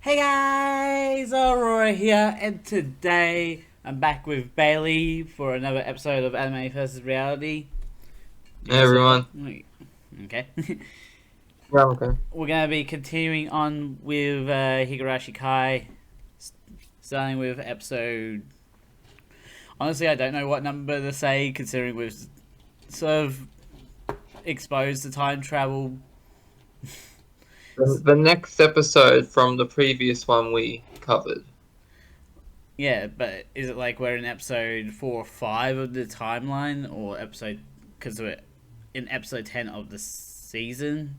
Hey guys, Aurora here, and today I'm back with Bailey for another episode of Anime vs. Reality. You Hey want to say everyone. what? Okay. Yeah, okay. We're gonna be continuing on with Higurashi Kai, starting with episode. Honestly, I don't know what number to say, considering we've sort of exposed the time travel. The next episode from the previous one we covered. Yeah, but is it like we're in episode 4 or 5 of the timeline, or episode? Because we're in episode 10 of the season.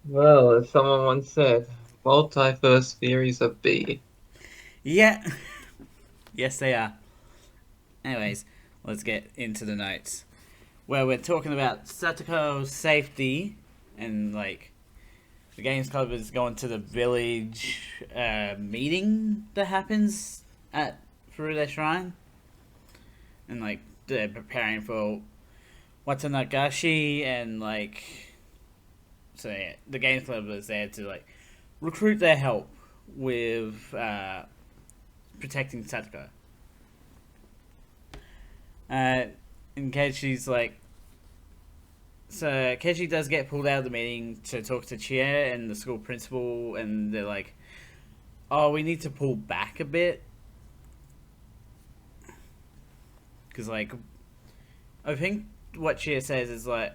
Well, as someone once said, multiverse theories are B. Yeah, yes they are. Anyways, let's get into the notes where we're talking about Satoko's safety and like the games club is going to the village meeting that happens at Furude Shrine, and like they're preparing for Watanagashi and like so yeah, the games club is there to like recruit their help with protecting Satoko. Uh, in case she's like, so Keiji does get pulled out of the meeting to talk to Chia and the school principal, and they're like, "Oh, we need to pull back a bit because like I think what Chia says is like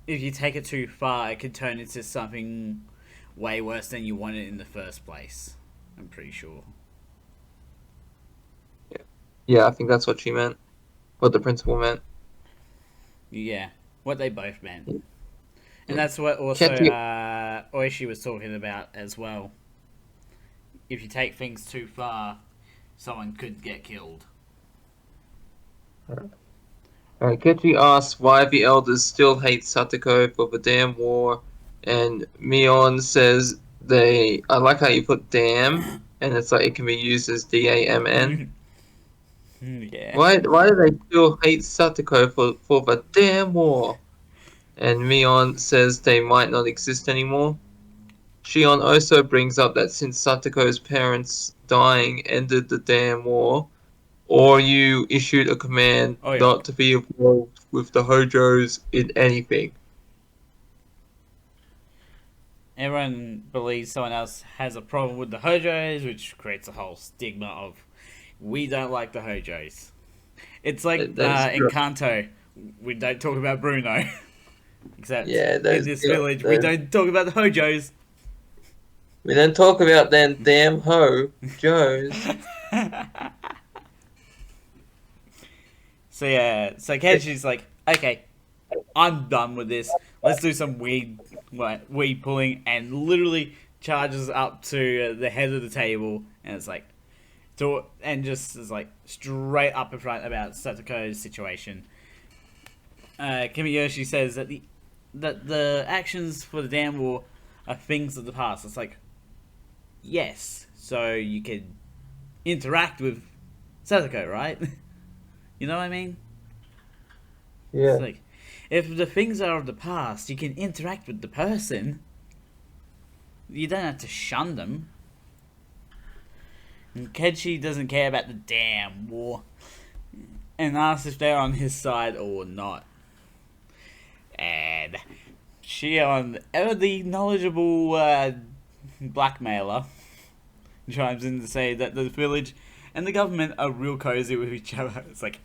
if you take it too far, it could turn into something way worse than you wanted in the first place. I'm pretty sure. Yeah, I think that's what she meant. What the principal meant. Yeah, what they both meant, and Yeah. that's what also Can't you? Oishi was talking about as well. If you take things too far, someone could get killed. Keiji asks why the elders still hate Satoko for the damn war, and Mion says they. I like how you put damn, and it's like it can be used as DAMN. Yeah. Why do they still hate Satoko for the damn war? And Mion says they might not exist anymore. Shion also brings up that since Satoko's parents dying ended the damn war, or you issued a command Oh yeah. not to be involved with the Hojos in anything. Everyone believes someone else has a problem with the Hojos, which creates a whole stigma of we don't like the Hojos. It's like That is in true. Kanto, we don't talk about Bruno. Except Yeah, that in is this true. village, we don't talk about the Hojos. We don't talk about them damn Joes. So yeah, so Kenshi's like, okay, I'm done with this. Let's do some weed pulling, and literally charges up to the head of the table, and it's like, and just is like straight up in front about Satoko's situation. Kimiyoshi says that the actions for the damn war are things of the past. It's like, yes, so you could interact with Satoko, right? You know what I mean? It's Yeah. like, if the things are of the past, you can interact with the person. You don't have to shun them. And Kenshi doesn't care about the damn war and asks if they're on his side or not. And Shion, ever the knowledgeable blackmailer, chimes in to say that the village and the government are real cozy with each other. It's like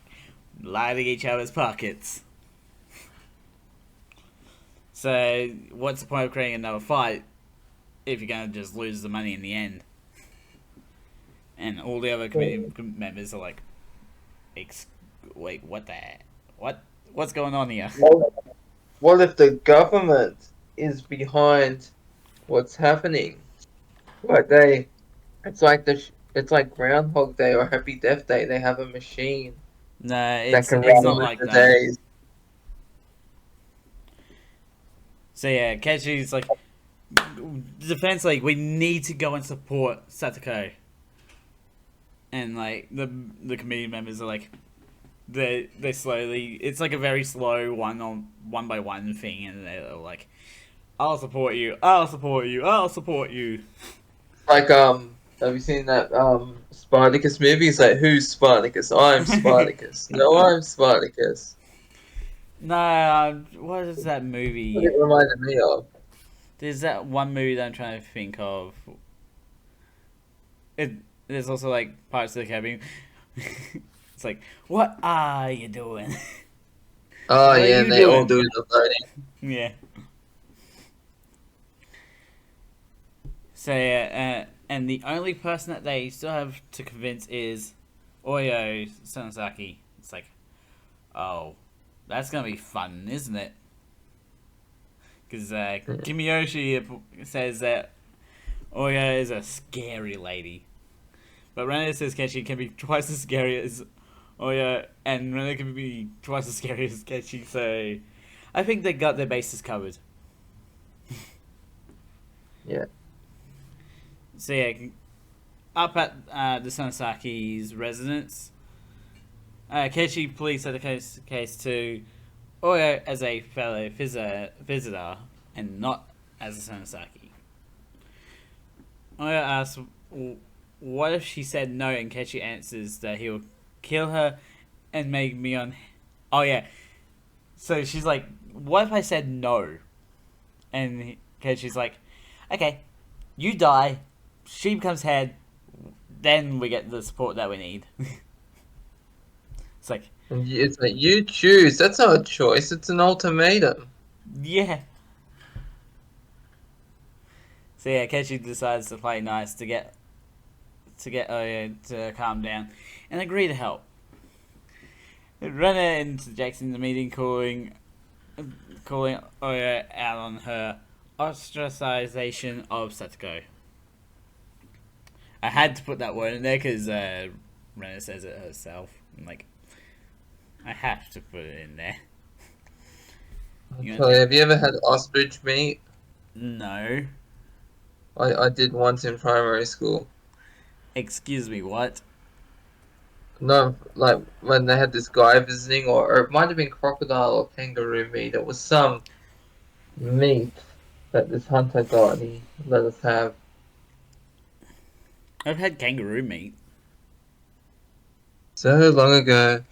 lining each other's pockets. So, what's the point of creating another fight if you're going to just lose the money in the end? And all the other committee members are like, wait, what the what? What's going on here? What if the government is behind what's happening? Like it's like Groundhog Day or Happy Death Day. They have a machine No, that can it's run not like the that. days. So yeah, Kechi's like, defense league, we need to go and support Satoko. And like the committee members are like, they slowly. It's like a very slow one by one thing, and they're like, I'll support you. I'll support you. I'll support you. Like, have you seen that Spartacus movie? It's like, who's Spartacus? I'm Spartacus. No, I'm Spartacus. No, what is that What movie? it reminded me of. There's that one movie that I'm trying to think of. It, there's also like Pirates of the Caribbean. It's like, what are you doing? Oh What are yeah, you and they all doing? do the voting. Yeah. So yeah, and the only person that they still have to convince is Oyo Sanosaki. It's like, oh, that's gonna be fun, isn't it? Because Kimiyoshi says that Oya is a scary lady. But Rena says Kechi can be twice as scary as Oya, and Rena can be twice as scary as Kechi, so I think they got their bases covered. Yeah. So yeah, up at the Sanasaki's residence, Kechi pleads the case to Oya as a fellow visitor and not as a Sanasaki. Oya asks, what if she said no, and Kechi answers that he'll kill her and make Mion. Oh, yeah. So she's like, what if I said no? And Kechi's like, okay, you die, she becomes head, then we get the support that we need. It's like, And it's like, you choose. That's not a choice. It's an ultimatum. yeah. So yeah, Kechi decides to play nice to get Oya to calm down and agree to help. Rena interjects in the meeting, calling Oya out on her ostracization of Satoko. I had to put that word in there because Rena says it herself. I'm like, I have to put it in there. So, have you ever had ostrich meat? No. I did once in primary school. Excuse me, what? No, like when they had this guy visiting, or it might have been crocodile or kangaroo meat. It was some meat that this hunter got and he let us have. I've had kangaroo meat. So long ago.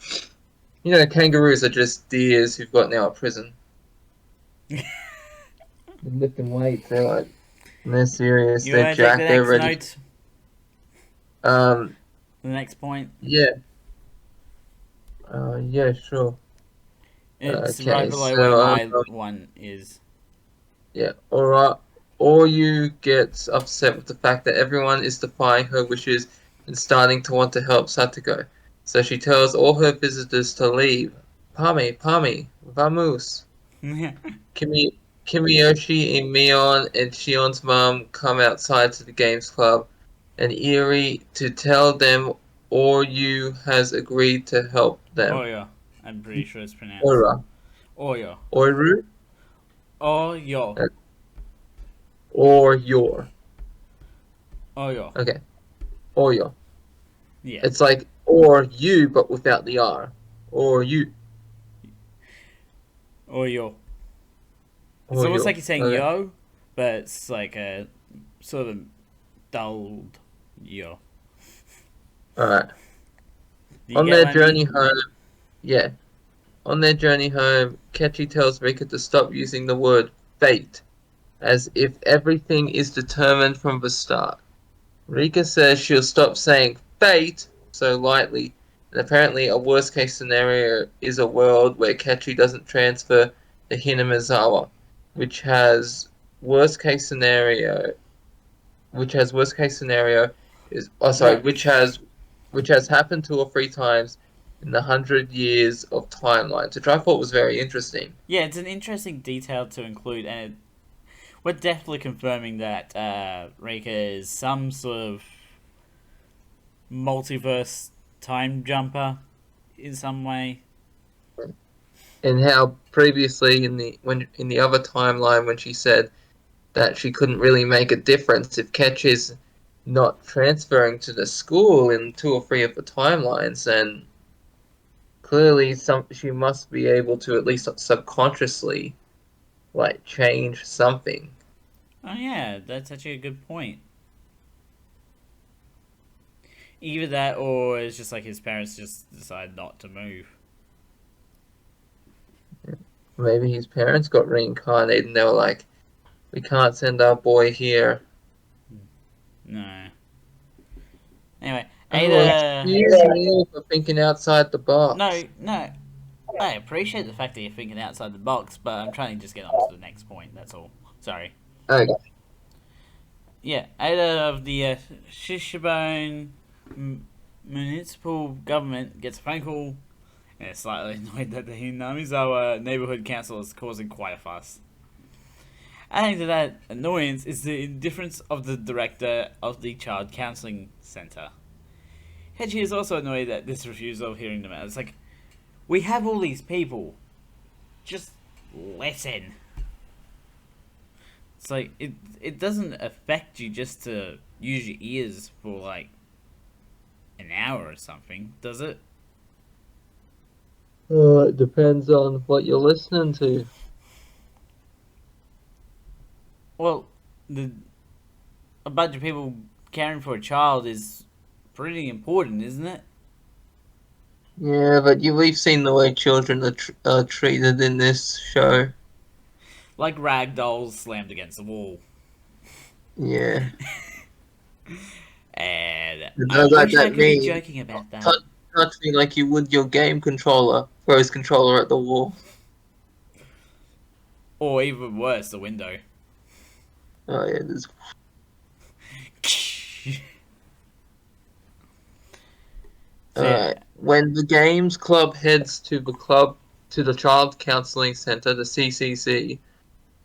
You know, kangaroos are just deers who've got now at prison. They're lifting weights. They're serious. You They're want to take the jacked. They're next ready. note? Um, The next point? yeah. Yeah, sure. It's right Okay, below where so my one is. yeah, all right. Oyu gets upset with the fact that everyone is defying her wishes and starting to want to help Satoko. So she tells all her visitors to leave. Pami, Pami, vamos. Kimi, Kimiyoshi, Mion, and Shion's mom come outside to the games club, and Eri to tell them Oyu has agreed to help them. Oyo. I'm pretty sure it's pronounced. Ora. Oyo. Oru? Oyo. Or your. Oyo. Okay. Oyo. Yeah. It's like or you, but without the R. Or you. Oyo. It's almost like Oyo. you're saying Okay. yo, but it's like a sort of dulled yo. Alright. Do you On get their what I mean? journey home, yeah. On their journey home, Ketchy tells Rika to stop using the word fate, as if everything is determined from the start. Rika says she'll stop saying fate so lightly, and apparently a worst case scenario is a world where Ketchy doesn't transfer to Hinamizawa, which has worst case scenario is No. which has happened 2 or 3 times in the 100 years of timelines, which I thought was very interesting. Yeah, it's an interesting detail to include, and we're definitely confirming that Rika is some sort of multiverse time jumper in some way. And how previously in the other timeline when she said that she couldn't really make a difference if Ketch is not transferring to the school in 2 or 3 of the timelines, then clearly she must be able to at least subconsciously like change something. Oh yeah, that's actually a good point. Either that, or it's just like his parents just decide not to move. Maybe his parents got reincarnated and they were like, we can't send our boy here. No. Anyway, Oh, Ada. excuse me for thinking outside the box. No, no. I appreciate the fact that you're thinking outside the box, but I'm trying to just get on to the next point. That's all. Sorry. Okay. Yeah, Ada of the Shishibone municipal government gets a phone call and is slightly annoyed that the Hinamizawa neighborhood council is causing quite a fuss. Adding to that annoyance is the indifference of the director of the child counseling center. Hechi is also annoyed at this refusal of hearing them out. It's like, we have all these people. Just listen. It's like, it doesn't affect you just to use your ears for like an hour or something, does it? It depends on what you're listening to. Well, the a bunch of people caring for a child is pretty important, isn't it? Yeah, but we've seen the way children are treated in this show. Like rag dolls slammed against the wall. Yeah. And You I know, like wish I that could be meme. joking about that. Touch me like you would your game controller. Throws controller at the wall. Or even worse, the window. Oh yeah, there's So yeah, Alright. When the games club heads to the child counseling center, the CCC,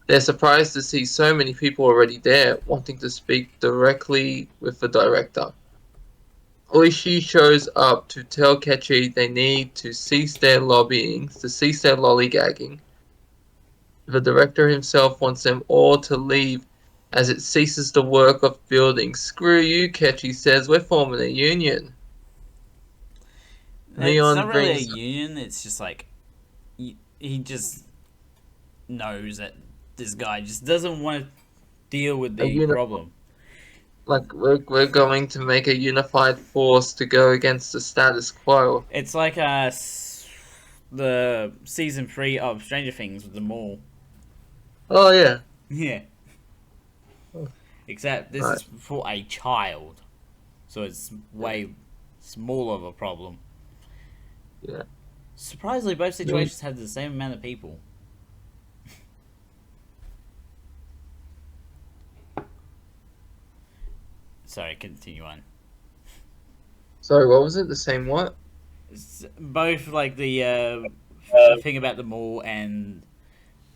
they're surprised to see so many people already there, wanting to speak directly with the director. Oishi shows up to tell Kechi they need to cease their lobbying, to cease their lollygagging. The director himself wants them all to leave as it ceases the work of building. Screw you, Kechi says, we're forming a union. it's not Mion really a brings union. It's just like he just knows that this guy just doesn't want to deal with a the uni- problem. like we're going to make a unified force to go against the status quo. It's like the season 3 of Stranger Things with the mall. Oh yeah. Yeah. Except this Right. is for a child, so it's way smaller of a problem. Yeah. Surprisingly, both situations had the same amount of people. Sorry, continue on. Sorry, what was it? The same what? It's both like the thing about the mall and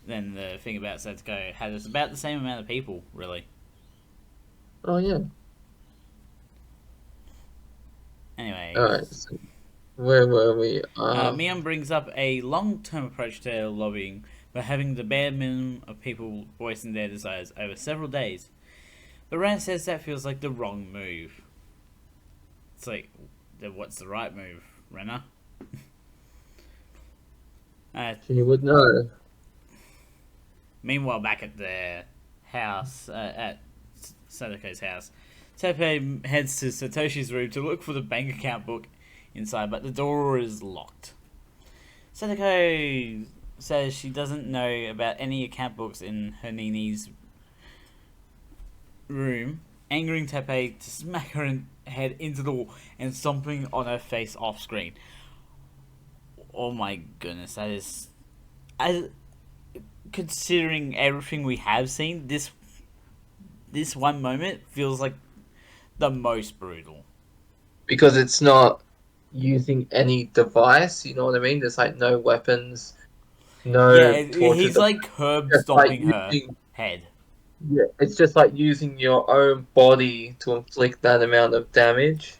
then the thing about Setsuko had about the same amount of people, really. Oh yeah. Anyway, Alright, so where were we? Mion brings up a long-term approach to lobbying by having the bare minimum of people voicing their desires over several days. But Ran says that feels like the wrong move. It's like, then what's the right move, Renner? She would know. Meanwhile, back at their house, at Sadako's house, Tepe heads to Satoshi's room to look for the bank account book inside, but the door is locked. Sadako says she doesn't know about any account books in her Nini's room, angering Tepe to smack her head into the wall and stomping on her face off screen. Oh my goodness, that is... considering everything we have seen, this one moment feels like the most brutal. Because it's not using any device, you know what I mean? There's like no weapons, no torture. He's like curb Just like stomping her head. yeah, it's just like using your own body to inflict that amount of damage.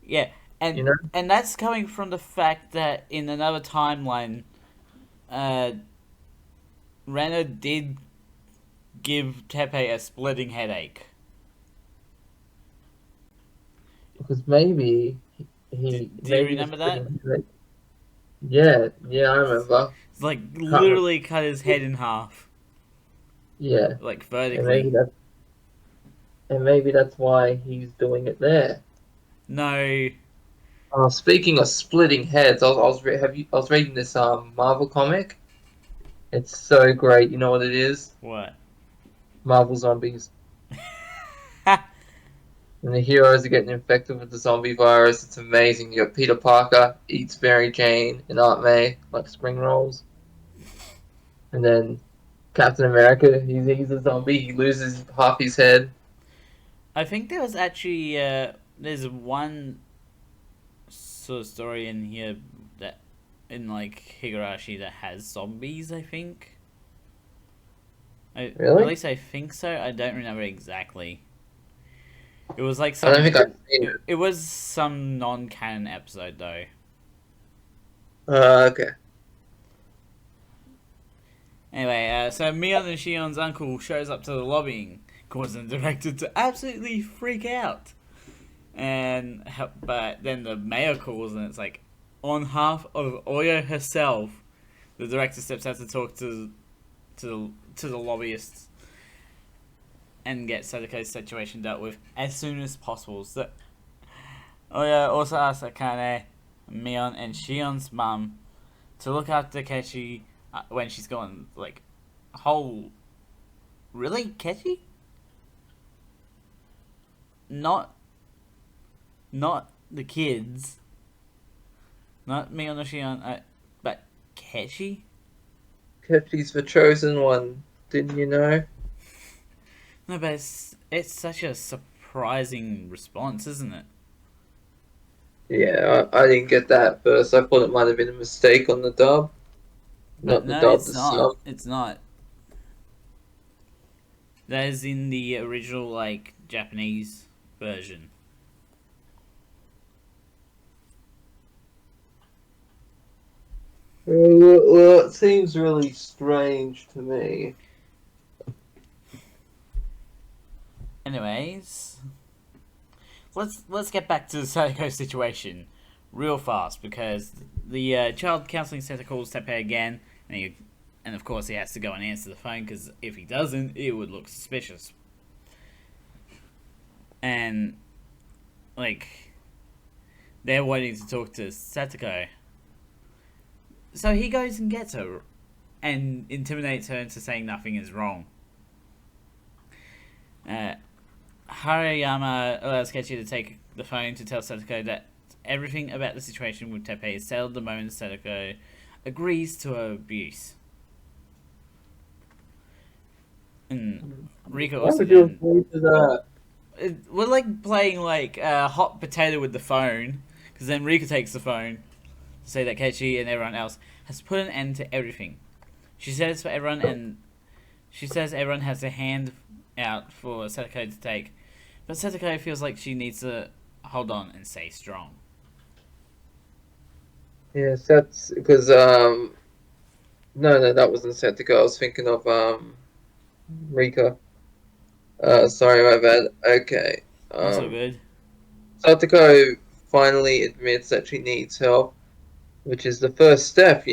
Yeah, You know? and that's coming from the fact that in another timeline, Rena did give Tepe a splitting headache. Because maybe he Do you maybe remember that? Yeah, yeah, I remember. It's like Can't literally cut his head in half. Yeah, like and maybe vertically. that and maybe that's why he's doing it there. No, Speaking of splitting heads, I was reading this Marvel comic. It's so great. You know what it is? what? Marvel zombies. And the heroes are getting infected with the zombie virus. It's amazing. You got Peter Parker eats Mary Jane and Aunt May like spring rolls, and then Captain America, he's a zombie. He loses half his head. I think there was actually there's one sort of story in here that in like Higurashi that has zombies. I think. At Really? least I think so. I don't remember exactly. It was like I don't some. think I've seen it. It was some non-canon episode though. Okay. Anyway, so Mion and Shion's uncle shows up to the lobbying, causing the director to absolutely freak out. And but then the mayor calls and it's like, on behalf of Oyo herself, the director steps out to talk to the lobbyists and get Sadako's situation dealt with as soon as possible. So Oyo also asks Akane, Mion, and Shion's mum to look after Kechi when she's gone. Like, whole really Kechi? Not the kids, not Mion or Shion, but Kechi. Kepi's the chosen one. Didn't you know? No, but it's such a surprising response, isn't it? Yeah, I didn't get that at first. I thought it might have been a mistake on the dub, But not the no, dub, it's the not. sub. It's not. That is in the original like Japanese version. Well, it seems really strange to me. Anyways, let's get back to the Sadako situation real fast because the child counseling center calls Teppei again, and of course he has to go and answer the phone because if he doesn't, it would look suspicious. And like they're waiting to talk to Satoko, so he goes and gets her and intimidates her into saying nothing is wrong. Uh, Harayama allows Kechi to take the phone to tell Satoko that everything about the situation with Teppei is settled the moment Satoko agrees to her abuse. And Rika Why also would you then. agree to that? We're like playing like hot potato with the phone, because then Rika takes the phone to say that Kechi and everyone else has put an end to everything. She says for everyone, and she says everyone has a hand out for Satoko to take, but Satoko feels like she needs to hold on and stay strong. Yes, that's because no, that wasn't Setsuko. I was thinking of Rika. Sorry, my bad. Okay. That's all Um, good. Satoko finally admits that she needs help, which is the first step,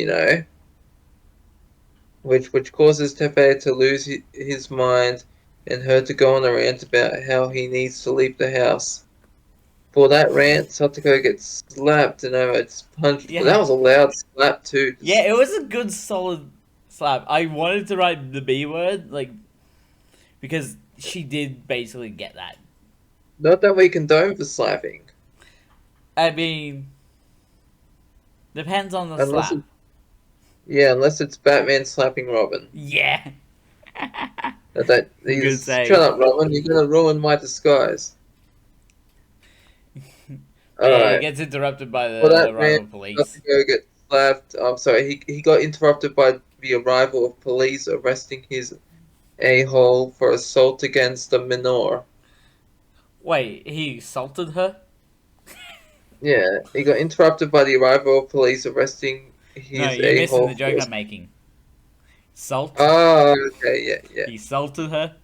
which causes Teppei to lose his mind and her to go on a rant about how he needs to leave the house. For that rant, Satoko gets slapped and it's punched, but that Yeah, was a loud slap too. yeah, it was a good solid slap. I wanted to write the B word, like, because she did basically get that. Not that we condone for slapping, I mean, depends on the unless slap. it, yeah, unless it's Batman slapping Robin. Yeah. That Good he's shut save. up, Robin. You're gonna ruin my disguise. All Yeah, he right. gets interrupted by For the that arrival rant, of police. Satoko gets slapped. I'm sorry. He got interrupted by the arrival of police arresting his a-hole for assault against a minor. Wait, he assaulted her? Yeah, he got interrupted by the arrival of police arresting No, his you're missing a-hole the for. joke I'm making. Salt? Oh, okay, yeah, yeah. He salted her?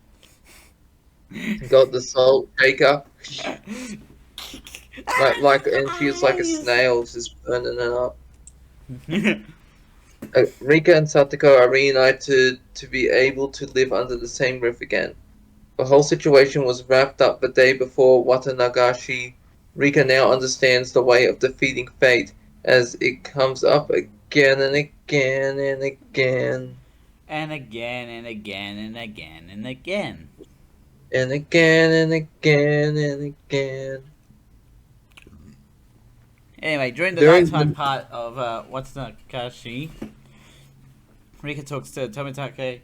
He got the salt shaker, and she was like a Yes. snail, just burning it up. Rika and Satoko are reunited to be able to live under the same roof again. The whole situation was wrapped up the day before Watanagashi. Rika now understands the way of defeating fate as it comes up again and again and again And again and again and again and again. and again and again and again. Anyway, during the During nighttime the part of Watsunakashi, Rika talks to Tomitake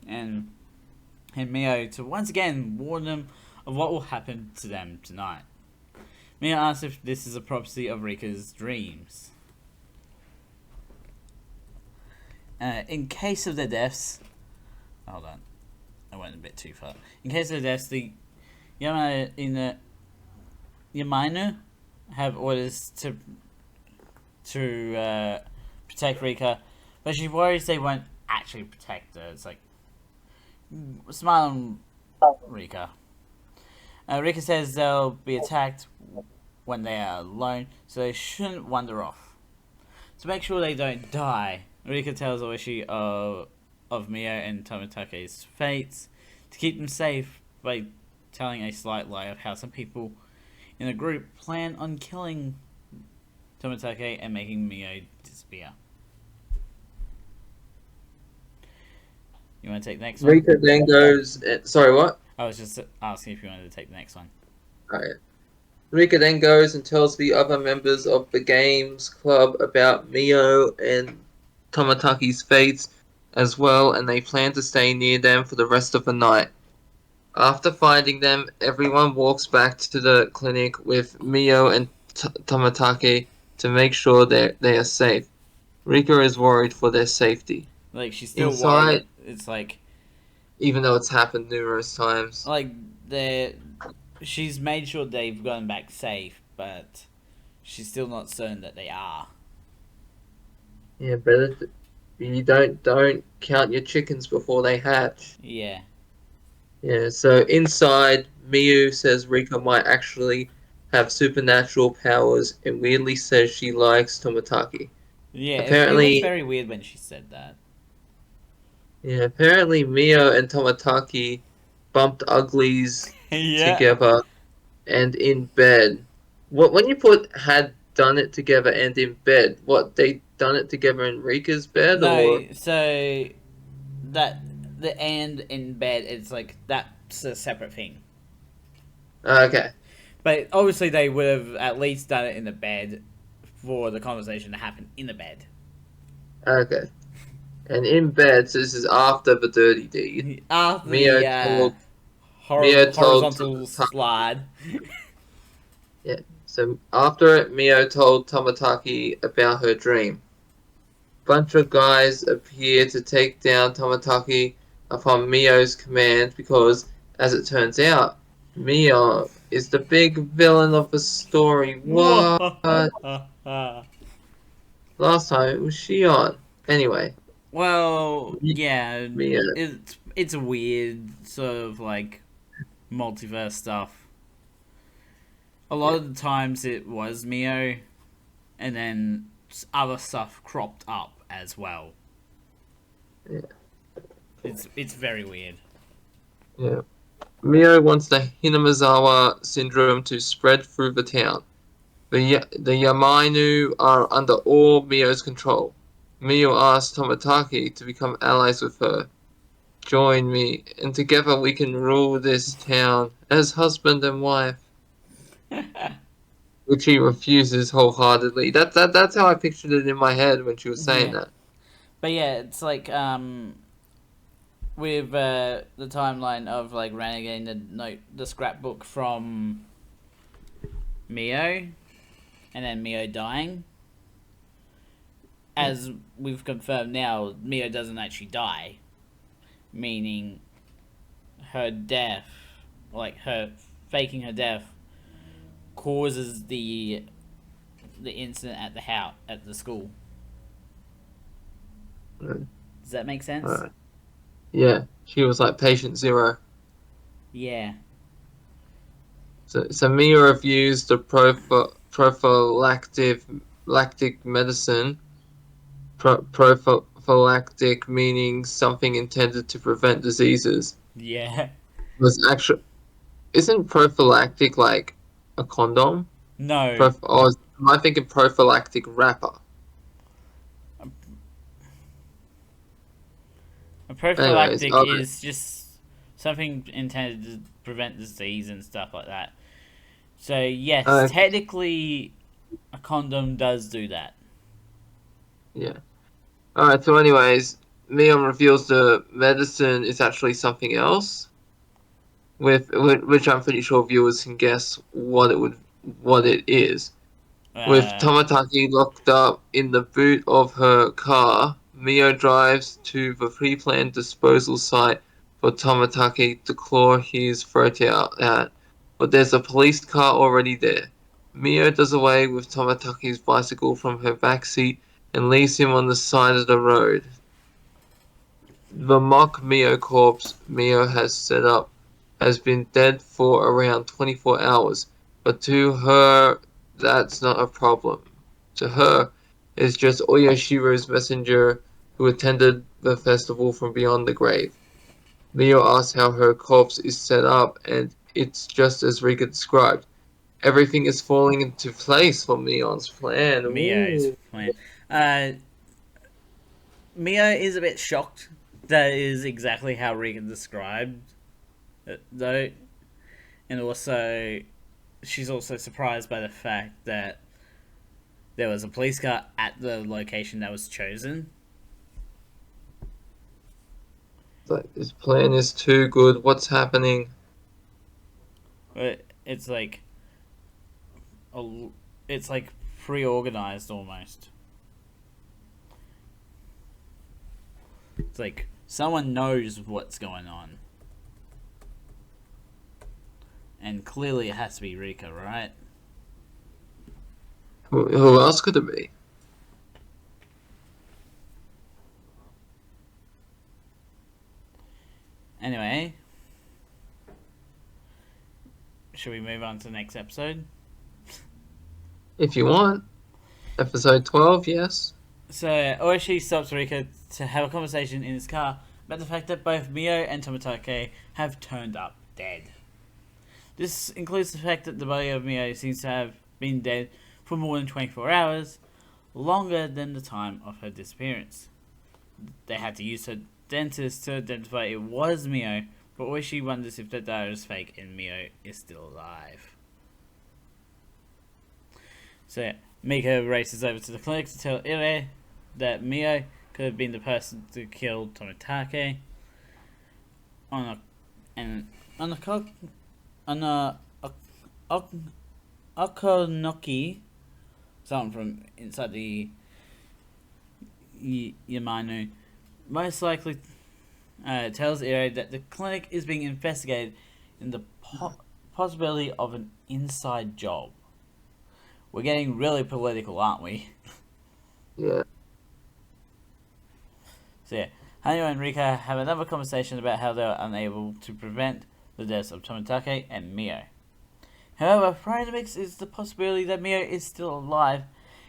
and Mio to once again warn them of what will happen to them tonight. Mio asks if this is a prophecy of Rika's dreams. In case of their deaths, hold on, I went a bit too far. In case of their deaths, the Yamainu have orders to protect Rika, but she worries they won't actually protect her. It's like, smile on Rika. Rika says they'll be attacked when they are alone, so they shouldn't wander off. To make sure they don't die, Rika tells Oishi of Mio and Tomitake's fates to keep them safe by telling a slight lie of how some people in a group plan on killing Tomitake and making Mio disappear. You want to take the next one? Rika then goes. Sorry, what? I was just asking if you wanted to take the next one. Alright. Rika then goes and tells the other members of the games club about Mio and Tomataki's fates as well, and they plan to stay near them for the rest of the night. After finding them, everyone walks back to the clinic with Mio and Tomatake to make sure that they are safe. Rika is worried for their safety. Like, she's still Inside, worried. It's like, even though it's happened numerous times. she's made sure they've gotten back safe, but she's still not certain that they are. Yeah, better. You don't count your chickens before they hatch. Yeah. Yeah, so inside, Miyu says Rika might actually have supernatural powers and weirdly says she likes Tomataki. Yeah, it was Apparently, very weird when she said that. apparently Mio and Tomataki bumped uglies Yeah. together and in bed. What when you put had done it together and in bed? What they done it together in Rika's bed or? No, so that the and in bed, it's like that's a separate thing. Okay, But obviously they would have at least done it in the bed for the conversation to happen in the bed. okay. And in bed, so this is after the dirty deed. After Mio the told Mio told horizontal slide. Yeah. So after it, Mio told Tomataki about her dream. Bunch of guys appear to take down Tomataki upon Mio's command because, as it turns out, Mio is the big villain of the story. What? Last time it was Shion. Anyway, Well, yeah, Mio. it's a weird sort of like multiverse stuff. A lot of the times it was Mio, and then other stuff cropped up as well. Yeah. It's very weird. Yeah. Mio wants the Hinamizawa syndrome to spread through the town. The Yamainu are under all Mio's control. Mio asks Tomataki to become allies with her. Join me, and together we can rule this town as husband and wife. Which he refuses wholeheartedly. That's how I pictured it in my head when she was saying Yeah, that. but yeah, it's like with the timeline of like Renegade, the scrapbook from Mio, and then Mio dying. As we've confirmed now, Mio doesn't actually die, meaning her death, like her faking her death, causes the incident at the house at the school. Right. Does that make sense? Right. Yeah, she was like patient zero. Yeah. So Mia refused the prophylactic medicine prophylactic meaning something intended to prevent diseases. Yeah. Was actually isn't prophylactic like a condom? No. Or am I thinking prophylactic wrapper? A Anyways, prophylactic is just something intended to prevent disease and stuff like that. So, yes, uh, technically, a condom does do that. yeah. Alright, so anyways, Mion reveals the medicine is actually something else, with which I'm pretty sure viewers can guess what it is. With Uh, Tomataki locked up in the boot of her car, Mio drives to the pre-planned disposal site for Tomataki to claw his throat out at, but there's a police car already there. Mio does away with Tomataki's bicycle from her backseat and leaves him on the side of the road. The mock Mio corpse Mio has set up has been dead for around 24 hours, but to her, that's not a problem. To her, it's just Oyashiro's messenger who attended the festival from beyond the grave. Mio asks how her corpse is set up, and it's just as Rika described. Everything is falling into place for Mion's plan. Mio's Ooh. plan. Uh, Mio is a bit shocked. That is exactly how Regan described it, though. And also, she's also surprised by the fact that there was a police car at the location that was chosen. Like, this plan is too good. What's happening? But it's like it's like pre-organized almost. It's like someone knows what's going on, and clearly it has to be Rika, right? Who else could it be? Anyway, should we move on to the next episode? If you want. Episode 12, yes. So Oishi stops Rika to have a conversation in his car about the fact that both Mio and Tomatake have turned up dead. This includes the fact that the body of Mio seems to have been dead for more than 24 hours, longer than the time of her disappearance. They had to use her dentist to identify it was Mio, but Oishi wonders if the data is fake and Mio is still alive. So yeah, Mika races over to the clinic to tell Ire that Mio could have been the person to kill Tomitake. On a and on a on a Okonoki, something from inside the Yamanu, most likely tells Ire that the clinic is being investigated in the possibility of an inside job. We're getting really political, aren't we? Yeah. So yeah, Hanyo and Rika have another conversation about how they were unable to prevent the deaths of Tomitake and Mio. However, prior to mix is the possibility that Mio is still alive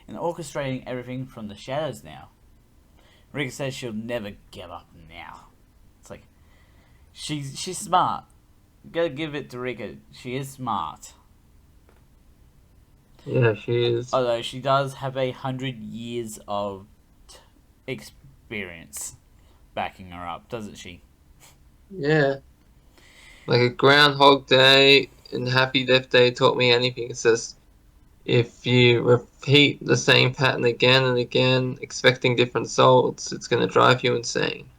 and orchestrating everything from the shadows now. Rika says she'll never give up now. It's like she's smart. Gotta give it to Rika. She is smart. Yeah, she is. Although she does have 100 years of experience backing her up, doesn't she? Yeah. Like a Groundhog Day and Happy Death Day taught me anything. It says if you repeat the same pattern again and again, expecting different results, it's going to drive you insane.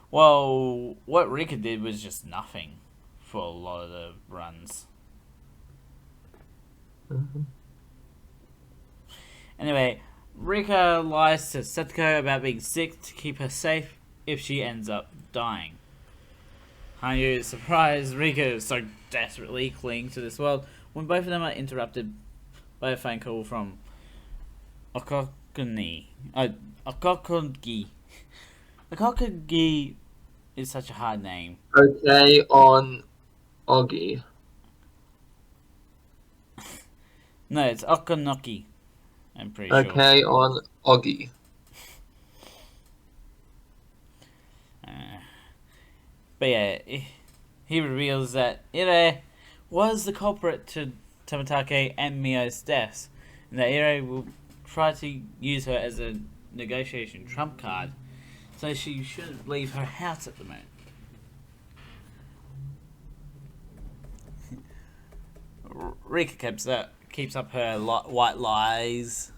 Well, what Rika did was just nothing for a lot of the runs. Mm-hmm. Anyway, Rika lies to Setsuko about being sick to keep her safe if she ends up dying. Hanyu is surprised Rika is so desperately clinging to this world when both of them are interrupted by a phone call from Okokugi. Okokugi. Okokugi is such a hard name. Okay, on Oggy. No, it's Okonoki. I'm pretty sure. Okay, on Oggy. Uh, but yeah, he reveals that was the culprit to Tamatake and Mio's deaths, and that Ire will try to use her as a negotiation trump card, so she shouldn't leave her house at the moment. Rika keeps up her white lies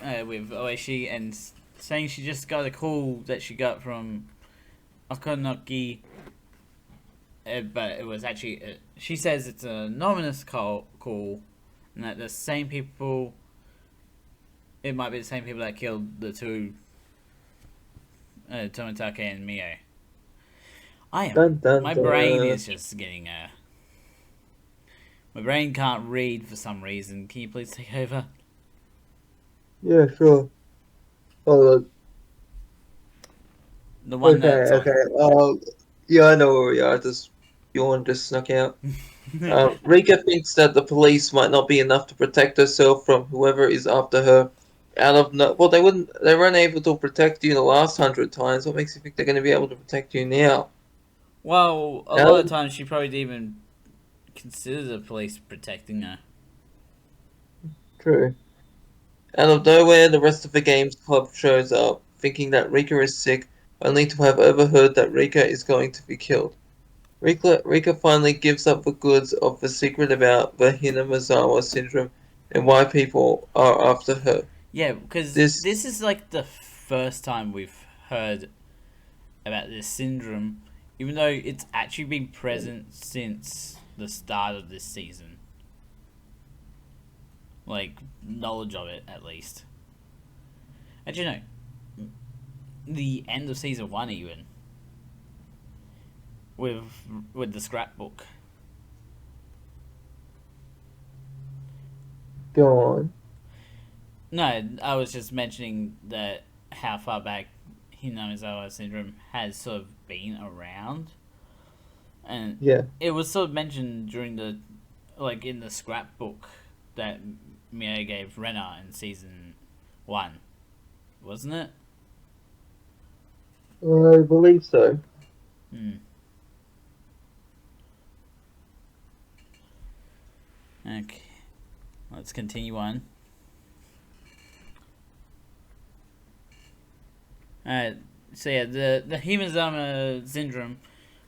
with Oishi and saying she just got a call that she got from Okonoki, but it was actually she says it's an anonymous call, and that the same people. It might be the same people that killed the two, Tomitake and Mio. Dun dun My brain dun. is just getting my brain can't read for some reason. Can you please take over? Yeah, sure. Hold on. The one Okay, that's on. okay. Yeah, I know where we are. Just yawn just snuck out. Rika thinks that the police might not be enough to protect herself from whoever is after her. Out of no, well, they weren't able to protect you the last 100 times. What makes you think they're going to be able to protect you now? Well, a Out lot of of, times she probably didn't even consider the police protecting her. true. Out of nowhere, the rest of the games club shows up, thinking that Rika is sick, only to have overheard that Rika is going to be killed. Rika finally gives up the goods of the secret about the Hinamizawa syndrome and why people are after her. Yeah, because This, this is like the first time we've heard about this syndrome, even though it's actually been present since the start of this season. Like, knowledge of it, at least. Actually, no. The end of season 1, even. With, with the scrapbook. go on. No, I was just mentioning that how far back Hinamizawa syndrome has sort of been around. And Yeah. it was sort of mentioned during the, like, in the scrapbook that Mio gave Rena in season 1, wasn't it? I believe so. Hmm. Okay. Let's continue on. Alright, so yeah, the Himazama syndrome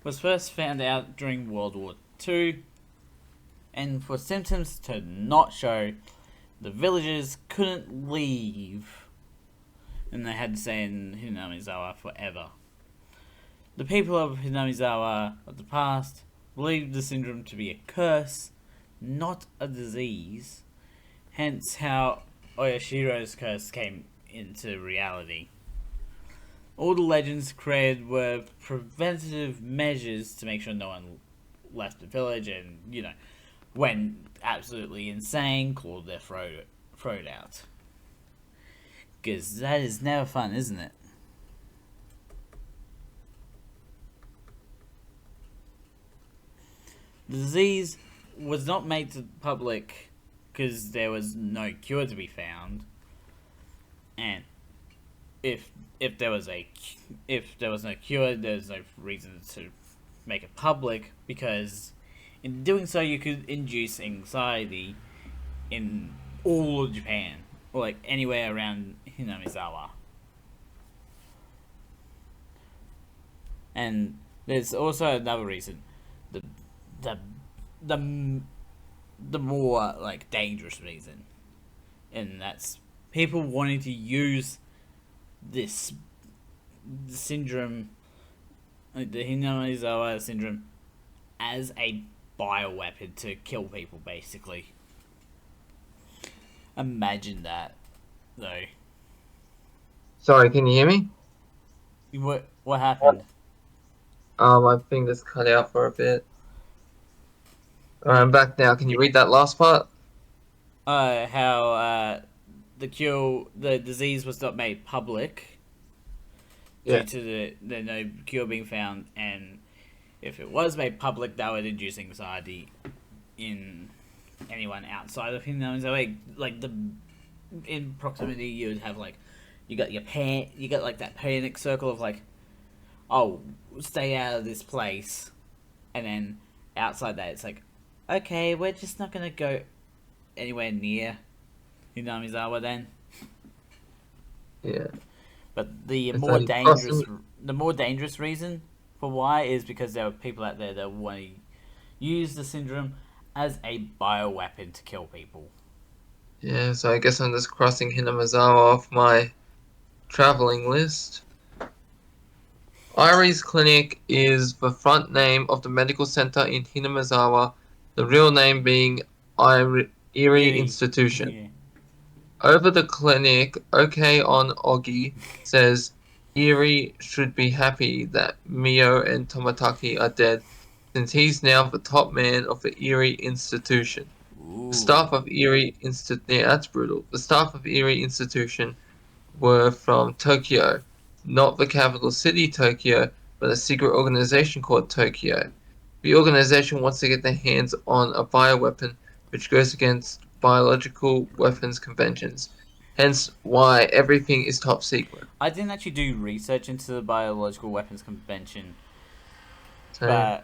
was first found out during World War II, and for symptoms to not show, the villagers couldn't leave, and they had to stay in Hinamizawa forever. The people of Hinamizawa of the past believed the syndrome to be a curse, not a disease, hence how Oyashiro's curse came into reality. All the legends created were preventative measures to make sure no one left the village and, went absolutely insane, clawed their throat out. Because that is never fun, isn't it? The disease was not made to the public because there was no cure to be found, and if if there was a if there was no cure, there's no reason to make it public because in doing so you could induce anxiety in all of Japan or like anywhere around Hinamizawa. And there's also another reason, the the the the more like dangerous reason, and that's people wanting to use this syndrome, like the Hinamizawa syndrome, as a bioweapon to kill people. Basically, imagine that, though. Sorry, can you hear me? What happened? My thing just cut out for a bit. Alright, I'm back now. Can you read that last part? How the disease was not made public due Yeah. to the no cure being found, and if it was made public, that would induce anxiety in anyone outside of Hinamizawa. Like the in proximity, you would have like you got like that panic circle of like, oh, stay out of this place, and then outside that, it's like, okay, we're just not gonna go anywhere near Hinamizawa then. Yeah. But It's like crossing. the more dangerous reason for why is because there are people out there that want to use the syndrome as a bioweapon to kill people. Yeah, so I guess I'm just crossing Hinamizawa off my traveling list. Irie's Clinic is the front name of the medical center in Hinamizawa, the real name being Erie Eerie. Institution. Yeah. Over the clinic, OK on Ogi says Erie should be happy that Mio and Tomataki are dead, since he's now the top man of the Erie Institution. The Ooh. staff of yeah, that's brutal. The staff of Erie Institution were from Tokyo, not the capital city Tokyo, but a secret organization called Tokyo. The organization wants to get their hands on a bioweapon which goes against biological weapons conventions. Hence why everything is top secret. I didn't actually do research into the Biological Weapons Convention, Same. but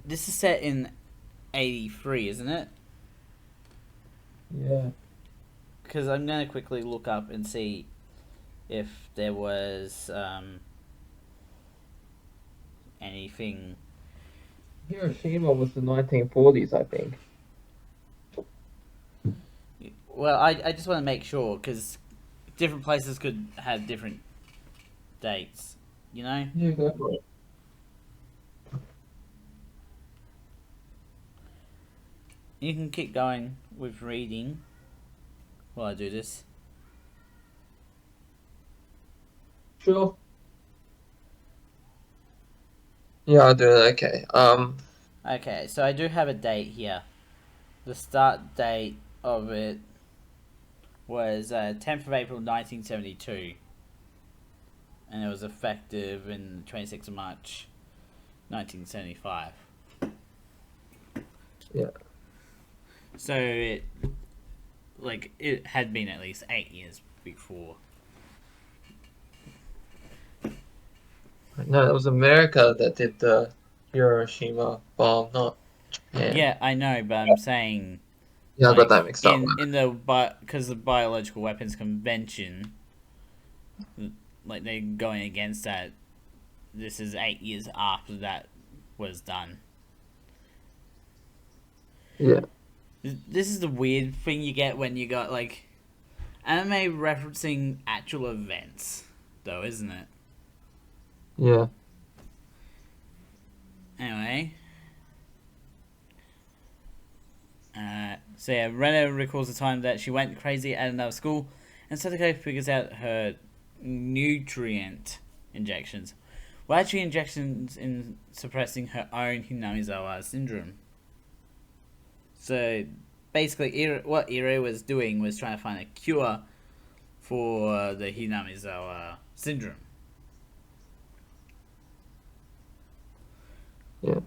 this is set in 83, isn't it? Yeah. Because I'm going to quickly look up and see if there was anything. Hiroshima was the 1940s, I think. Well, I just want to make sure, because different places could have different dates, you know? Yeah, go for it. You can keep going with reading while I do this. Sure. Yeah, I'll do it. Okay. Okay, so I do have a date here. The start date of it was 10th of April 1972, and it was effective in 26th of March 1975. Yeah. So it had been at least 8 years before. No, it was America that did the Hiroshima bomb, not Japan. Yeah, I know, but I'm saying Yeah, I got like that mixed up. in the because the Biological Weapons Convention, like they're going against that. This is 8 years after that was done. Yeah. This is the weird thing you get when you got like anime referencing actual events, though, isn't it? Yeah. Anyway, so yeah, Rena recalls the time that she went crazy at another school, and Satoko figures out her nutrient injections were actually injections in suppressing her own Hinamizawa syndrome. So basically, what Iro was doing was trying to find a cure for the Hinamizawa syndrome. Yeah.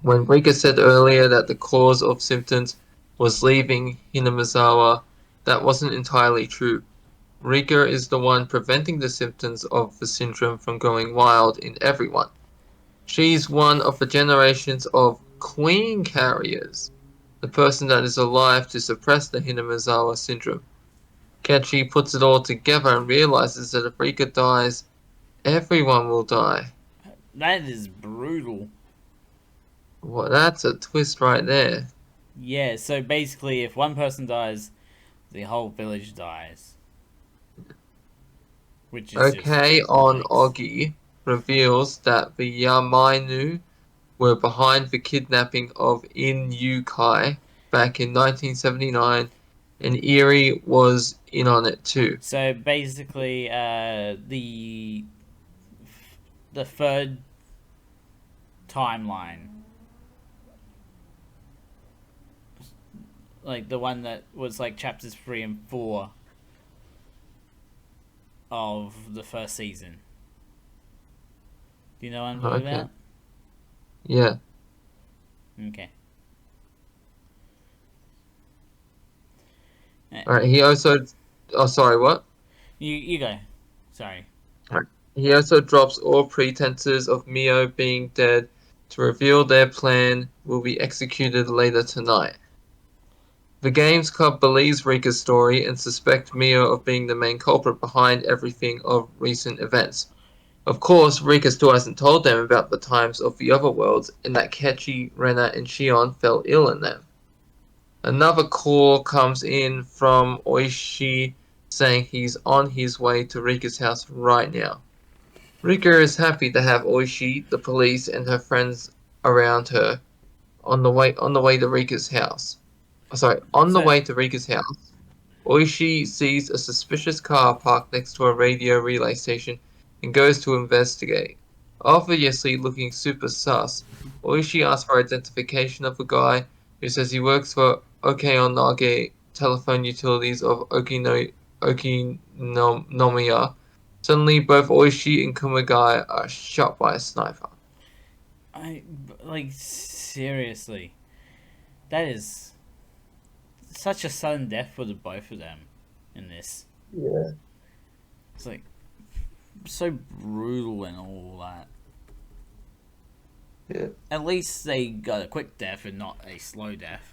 When Rika said earlier that the cause of symptoms was leaving Hinamizawa, that wasn't entirely true. Rika is the one preventing the symptoms of the syndrome from going wild in everyone. She's one of the generations of queen carriers, the person that is alive to suppress the Hinamizawa syndrome. Ketchi puts it all together and realizes that if Rika dies, everyone will die. That is brutal. Well, that's a twist right there. Yeah, so basically, if one person dies, the whole village dies. Which is just OK on yikes. Ogi reveals that the Yamainu were behind the kidnapping of In Yukai back in 1979, and Erie was in on it too. So basically, the third timeline, like the one that was like chapters 3 and 4 of the first season. Do you know what I'm talking Okay. about? Yeah. Okay. Alright, he also... Oh, sorry, what? You go. Sorry. Alright. He also drops all pretenses of Mio being dead to reveal their plan will be executed later tonight. The Games Club believes Rika's story and suspect Mio of being the main culprit behind everything of recent events. Of course, Rika still hasn't told them about the times of the other worlds and that Kechi, Rena, and Shion fell ill in them. Another call comes in from Oishi saying he's on his way to Rika's house right now. Rika is happy to have Oishi, the police, and her friends around her on the way to Rika's house. On the So, way to Rika's house, Oishi sees a suspicious car parked next to a radio relay station and goes to investigate. Obviously looking super sus, Oishi asks for identification of the guy, who says he works for Okeonage Telephone Utilities of Okinomiya. Suddenly, both Oishi and Kumagai are shot by a sniper. like, seriously. That is such a sudden death for the both of them in this. Yeah. It's like so brutal and all that. Yeah. At least they got a quick death and not a slow death.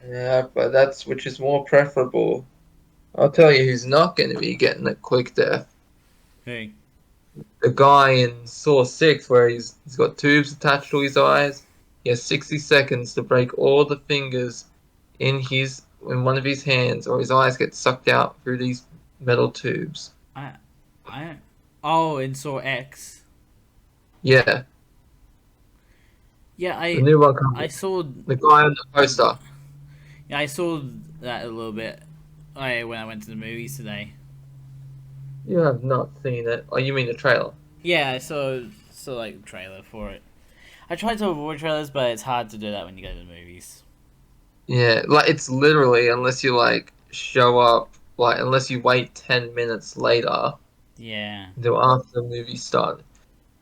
Yeah, but that's which is more preferable. I'll tell you who's not going to be getting a quick death. Hey. The guy in Saw 6 where he's got tubes attached to his eyes. He has 60 seconds to break all the fingers in one of his hands or his eyes get sucked out through these metal tubes. I I oh, in Saw X. Yeah, Yeah, the new one I coming. saw The guy on the poster. yeah, I saw that a little bit when I went to the movies today. You have not seen it. Oh, you mean the trailer? Yeah, I saw like the trailer for it. I tried to avoid trailers, but it's hard to do that when you go to the movies. Yeah, like it's literally unless you like show up, like unless you wait 10 minutes later Yeah. until after the movie started.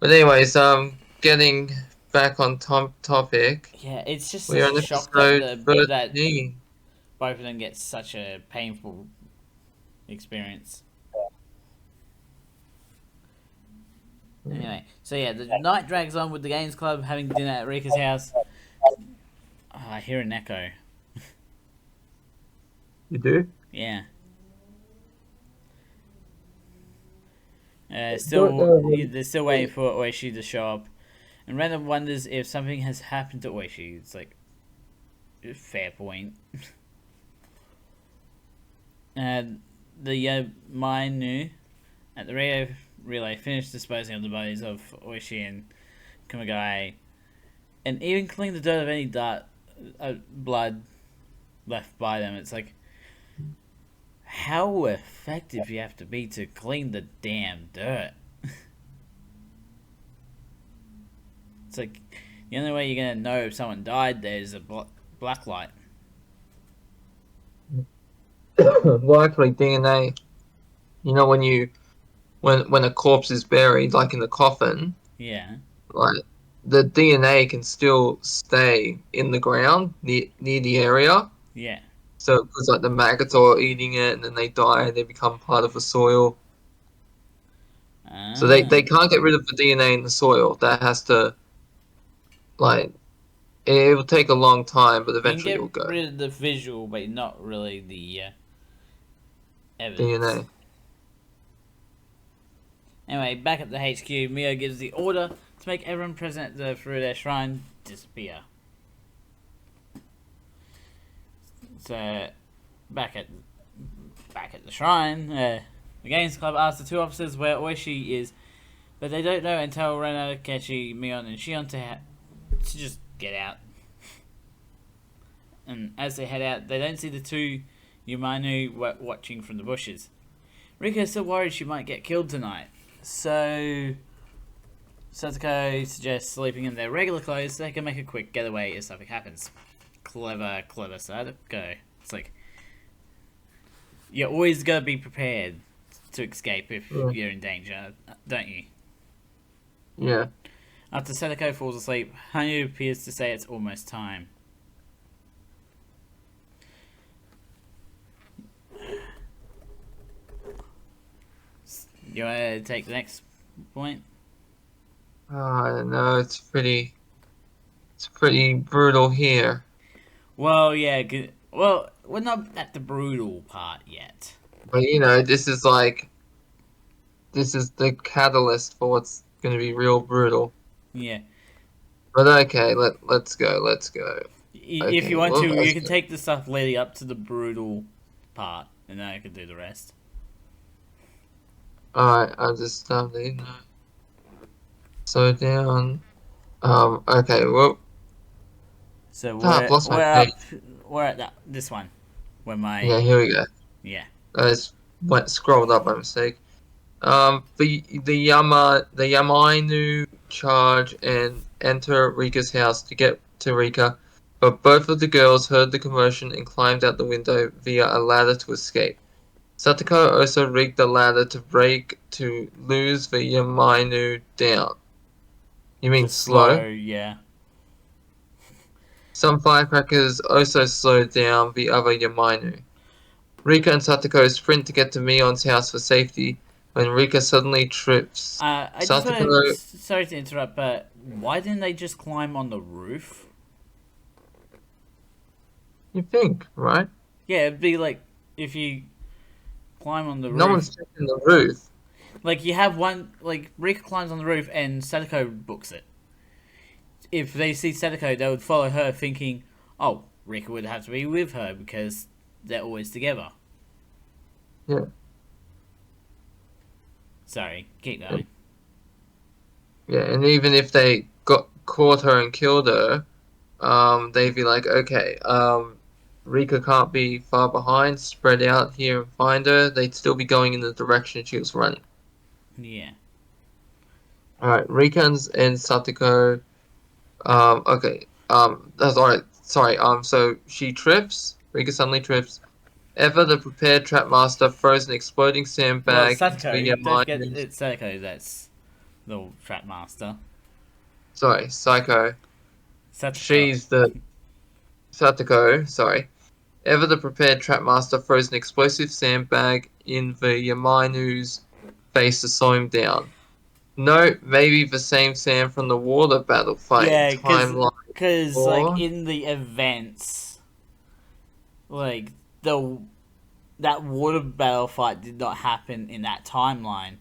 But anyways, getting back on topic, Yeah, it's just we're such a on shock that episode that 13. both of them get such a painful experience. Anyway, so yeah, the night drags on with the games club having dinner at Rika's house. Oh, I hear an echo. You do? Yeah. Don't know They're still waiting for Oishi to show up, and Random wonders if something has happened to Oishi. It's like, fair point. And the Mainu at the radio relay finished disposing of the bodies of Oishi and Kumagai, and even cleaned the dirt of any blood left by them. It's like, how effective you have to be to clean the damn dirt. It's like, the only way you're gonna know if someone died there is a black light. Well, actually, DNA. You know when a corpse is buried, like in the coffin, Yeah, like the DNA can still stay in the ground near the area. yeah. So because like the maggots are eating it, and then they die, and they become part of the soil. So they Ah. can't get rid of the DNA in the soil. That has to like it will take a long time, but You can eventually get it'll go. rid of the visual, but not really the evidence. DNA. Anyway, back at the HQ, Mio gives the order to make everyone present through their shrine disappear. So, back at the shrine, the Games Club asks the two officers where Oishi is, but they don't know and tell Rena, Kechi, Mion, and Shion to just get out. And as they head out, they don't see the two Yumanu watching from the bushes. Rika is still worried she might get killed tonight, so Satoko suggests sleeping in their regular clothes so they can make a quick getaway if something happens. Clever Satoko. It's like, you always gotta be prepared to escape if Yeah. you're in danger, don't you? Yeah. After Sadako falls asleep, Hanyu appears to say it's almost time. You want to take the next point? I don't know. It's pretty brutal here. Well, yeah. Well, we're not at the brutal part yet. But this is the catalyst for what's going to be real brutal. Yeah. But okay, let's go. Let's go. If Okay, you want well, to, let's you can go. take the stuff leading up to the brutal part, and then I can do the rest. All right, I'll just stop the slow down. Okay, well, So I've lost my we're page. up. We're at this one. Where my Yeah, here we go. yeah. I just went scrolled up by mistake. The Yamainu charge and enter Rika's house to get to Rika, but both of the girls heard the commotion and climbed out the window via a ladder to escape. Satoko also rigged the ladder to lose the Yamainu down. You To mean slow, slow? yeah. Some firecrackers also slowed down the other Yamainu. Rika and Satoko sprint to get to Mion's house for safety when Rika suddenly trips. I just want to. Satoko, Sorry to interrupt, but why didn't they just climb on the roof? you think, right? Yeah, it'd be like if you climb on the No roof. one's checking the roof. Like you have one. Like Rika climbs on the roof and Sadako books it. If they see Sadako, they would follow her, thinking, "Oh, Rika would have to be with her because they're always together." Yeah. Sorry, keep going. Yeah, and even if they got caught her and killed her, they'd be like, okay, Rika can't be far behind, spread out here and find her. They'd still be going in the direction she was running. Yeah. Alright, Rika and Satoko, okay, that's alright, sorry, so she trips, Rika suddenly trips. Eva, the prepared trap master, throws an exploding Well, sandbag into the Satoko. Don't forget Yamanu's, it's Satoko that's the trap master. sorry, Psycho. Satoko. She's the Satoko, sorry. Ever the prepared trapmaster throws an explosive sandbag in the Yamainu's face to slow him down. No, maybe the same sand from the water battle fight in Yeah, timeline cause like 4. in the events, like the that water battle fight did not happen in that timeline,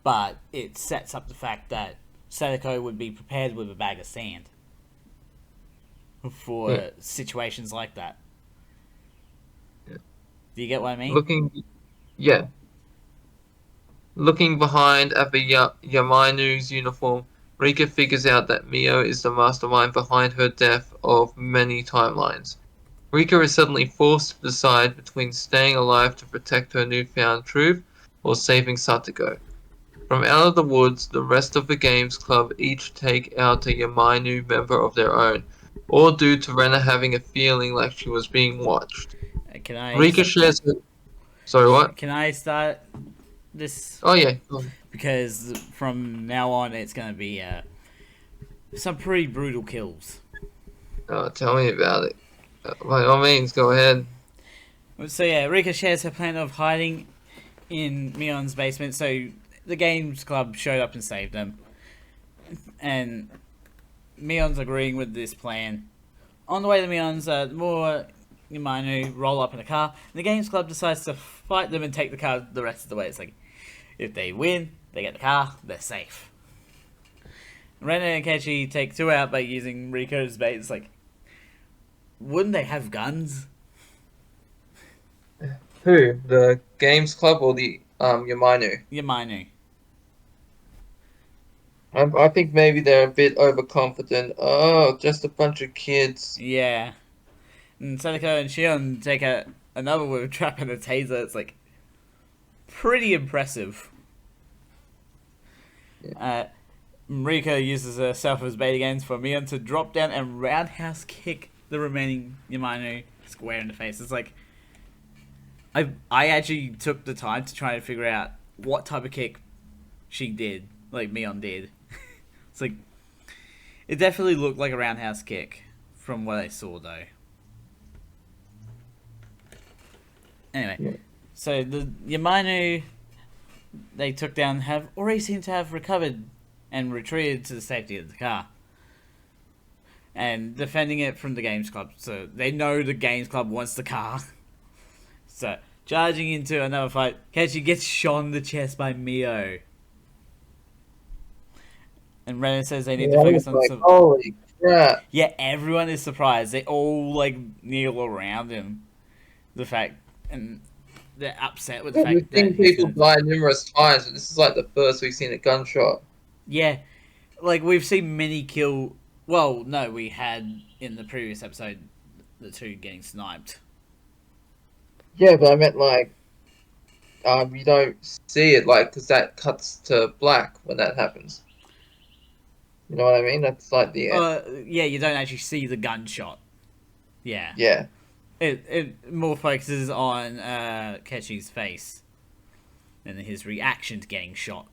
but it sets up the fact that Sadako would be prepared with a bag of sand for Yeah, situations like that. yeah. Do you get what I mean? Looking, yeah. Looking behind at the Yamainu's uniform, Rika figures out that Mio is the mastermind behind her death of many timelines. Rika is suddenly forced to decide between staying alive to protect her newfound truth or saving Satoko. From out of the woods, the rest of the games club each take out a Yamainu member of their own, all due to Rena having a feeling like she was being watched. Can I Rika shares her. Sorry, what? can I start this? Oh, yeah. Because from now on, it's gonna be some pretty brutal kills. Oh, tell me about it. By all means, go ahead. So yeah, Rika shares her plan of hiding in Mion's basement. So the games club showed up and saved them, and Mion's agreeing with this plan. On the way to Mion's, more Yamainu roll up in a car, and the games club decides to fight them and take the car the rest of the way. It's like if they win, they get the car, they're safe. Rena and Kechi take two out by using Riko's bait. It's like, wouldn't they have guns? Who? The Games Club or the Yamainu? Yamainu. I think maybe they're a bit overconfident. Oh, just a bunch of kids. Yeah. And Sadako and Shion take another with a trap and a taser. It's like pretty impressive. Yeah. Rika uses herself as bait again for Mion to drop down and roundhouse kick the remaining Yamainu square in the face. It's like I actually took the time to try to figure out what type of kick she did, like Mion did. It's like It definitely looked like a roundhouse kick from what I saw, though. Anyway, Yeah. so the Yamanu they took down have already seemed to have recovered and retreated to the safety of the car. And defending it from the Games Club. So they know the Games Club wants the car. So, charging into another fight, Kechi gets shot in the chest by Mio. And Renan says they need to I focus was on like, some... holy crap. Yeah, everyone is surprised. They all, like, kneel around him. The fact... And they're upset with the Yeah, we've fact that seen he's people gonna... die numerous times, but this is like the first we've seen a gunshot. Yeah. Like, we've seen many kill... Well, no, we had, in the previous episode, the two getting sniped. Yeah, but I meant like, you don't see it like because that cuts to black when that happens. You know what I mean? That's like the end. Yeah, you don't actually see the gunshot. Yeah. Yeah, It more focuses on Kechi's face than his reaction to getting shot.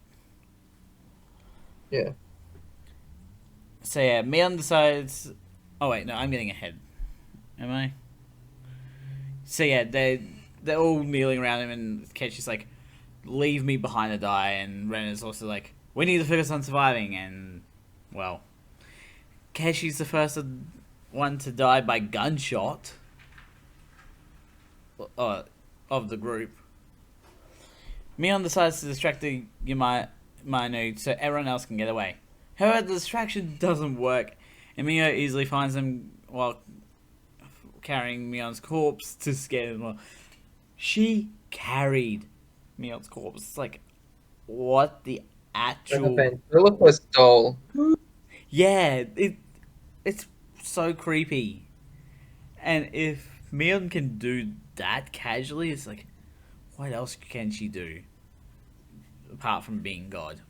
yeah. So yeah, Mion decides... Oh wait, no, I'm getting ahead. Am I? So yeah, they're all kneeling around him and Kechi's like, leave me behind to die, and Ren is also like, we need to focus on surviving, and well, Kechi's the first one to die by gunshot of the group. Mion decides to distract the Yamanu so everyone else can get away. However, the distraction doesn't work, and Mio easily finds them while carrying Mion's corpse to scare them more. She carried Mion's corpse. It's like, what the actual... Ventriloquist doll. Yeah, it's so creepy. And if Mion can do that casually, it's like, what else can she do? Apart from being God.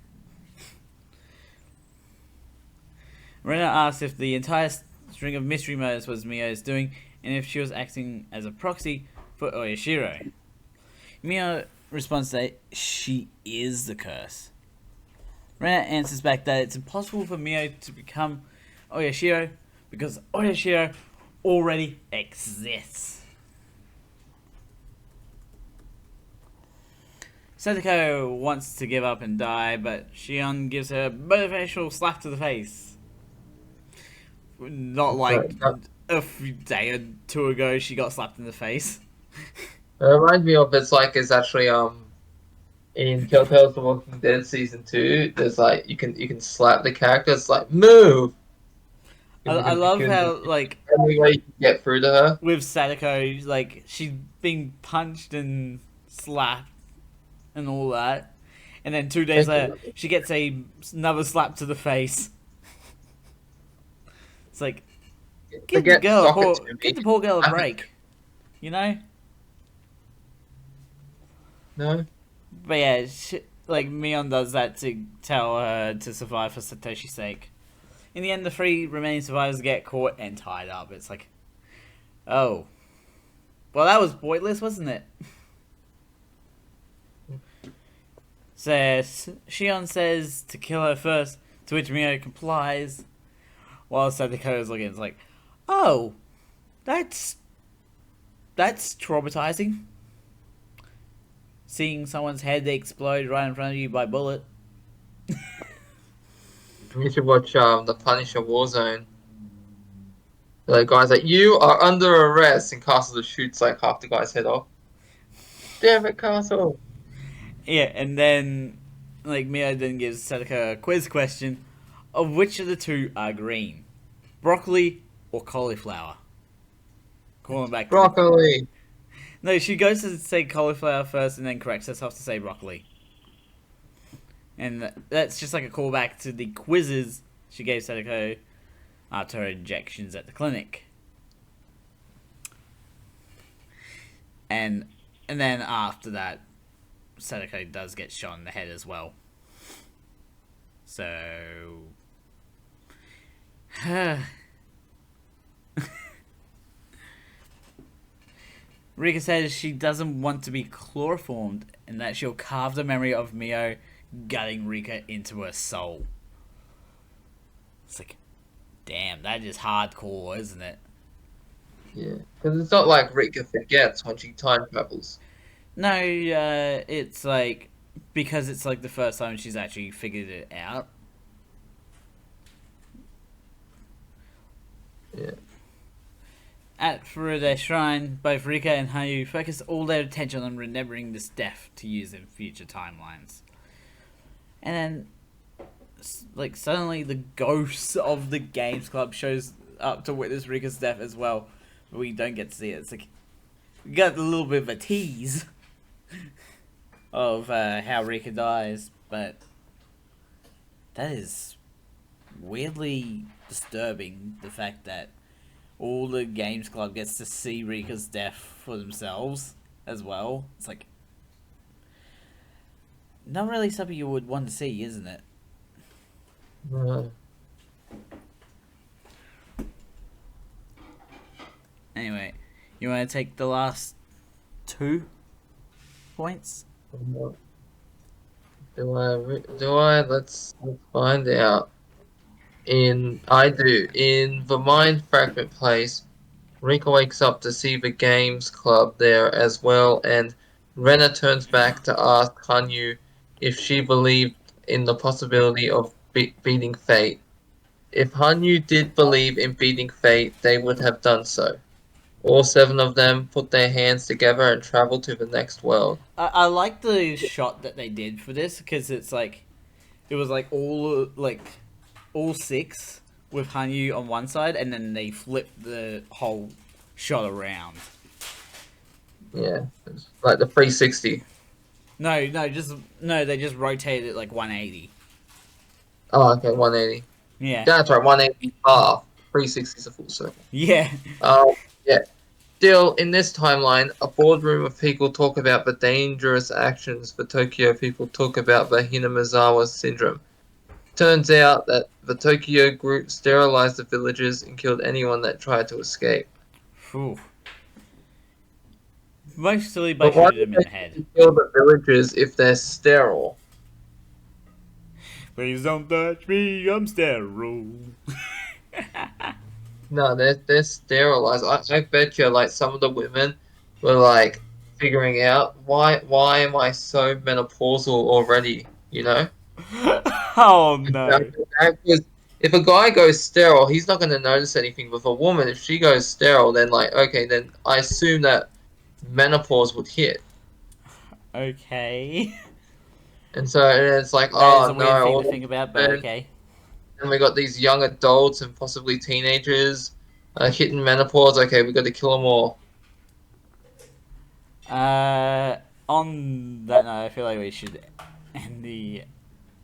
Rena asks if the entire string of mystery murders was Mio's doing, and if she was acting as a proxy for Oyashiro. Mio responds that she is the curse. Rena answers back that it's impossible for Mio to become Oyashiro because Oyashiro already exists. Satoko wants to give up and die, but Shion gives her a motivational slap to the face. Not like a day or two ago she got slapped in the face. It reminds me of it's actually in Telltale's The Walking Dead season 2. There's like you can slap the character. It's like move. I love how like the only way you can get through to her. with Sadako, like she's being punched and slapped and all that, and then 2 days later she gets another slap to the face. It's like, give the poor girl a break, you know? No. But yeah, like Mion does that to tell her to survive for Satoshi's sake. In the end, the 3 remaining survivors get caught and tied up. It's like, oh, well, that was pointless, wasn't it? So Shion says to kill her first, to which Mio complies. While Sadako is looking, it's like, oh, that's traumatizing. Seeing someone's head explode right in front of you by bullet. You should watch the Punisher Warzone. The guy's like, you are under arrest, and Castle just shoots like half the guy's head off. Damn it, Castle! Yeah, and then like Mio then gives Sadako a quiz question of which of the two are green, broccoli or cauliflower. Calling back. Broccoli. No, she goes to say cauliflower first and then corrects herself to say broccoli. And that's just like a callback to the quizzes she gave Sadako after her injections at the clinic. And then after that, Sadako does get shot in the head as well. So... Rika says she doesn't want to be chloroformed and that she'll carve the memory of Mio gutting Rika into her soul. It's like, Damn, that is hardcore, isn't it? Yeah, because it's not like Rika forgets when she time travels. No, it's like because it's like the first time she's actually figured it out. Yeah. At Furude Shrine, both Rika and Hayu focus all their attention on remembering this death to use in future timelines. And then, like, suddenly the ghost of the Games Club shows up to witness Rika's death as well. But we don't get to see it. It's like, we got a little bit of a tease of how Rika dies, but that is weirdly disturbing, the fact that all the Games Club gets to see Rika's death for themselves as well. It's like, not really something you would want to see, isn't it? Anyway, you want to take the last 2 points? Do I? Let's find out. I do. In the Mind Fragment place, Rika wakes up to see the Games Club there as well, and Rena turns back to ask Hanyu if she believed in the possibility of beating fate. If Hanyu did believe in beating fate, they would have done so. All 7 of them put their hands together and travel to the next world. I like the shot that they did for this, because it's like, it was like all 6 with Hanyu on one side, and then they flipped the whole shot around. Yeah, it's like the 360. No, they just rotated it like 180. Oh, okay, 180. Yeah. That's right, 180 half. 360 is a full circle. Yeah. Yeah. Still, in this timeline, a boardroom of people talk about the dangerous actions the Tokyo people took about the Hinamizawa syndrome. Turns out that the Tokyo group sterilized the villagers and killed anyone that tried to escape. Phew. Mostly by But why shooting them did in the they head. kill the villagers if they're sterile? Please don't touch me, I'm sterile. No, they're sterilized. I bet you, like, some of the women were like figuring out why am I so menopausal already? You know? Oh no. Because if a guy goes sterile, he's not going to notice anything. With a woman, if she goes sterile, then like, okay, then I assume that menopause would hit. Okay. And so it's like, That is oh a no, weird thing all to of think about, a but sudden, okay. and we got these young adults and possibly teenagers hitting menopause. Okay, we got to kill them all. On that note, I feel like we should end the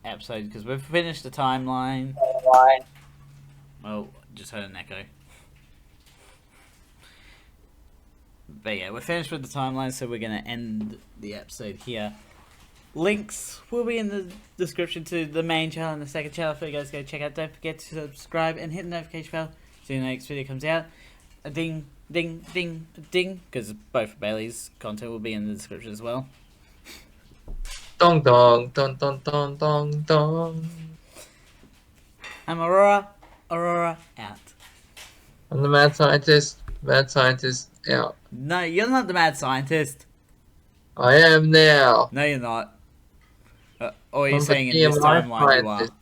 episode because we've finished the timeline. Well, just heard an echo. But yeah, we're finished with the timeline, so we're going to end the episode here. Links will be in the description to the main channel and the second channel for you guys to go check out. Don't forget to subscribe and hit the notification bell so the next video comes out. A ding, ding, ding, ding, because both Bailey's content will be in the description as well. Dong dong dong dong dong dong dong. I'm Aurora. Aurora out. I'm the mad scientist. Mad scientist out. No, you're not the mad scientist. I am now. No, you're not. Or are you I'm the saying in this TMI timeline you are? scientist.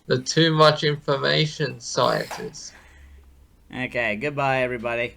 The too much information scientist. Okay, goodbye everybody.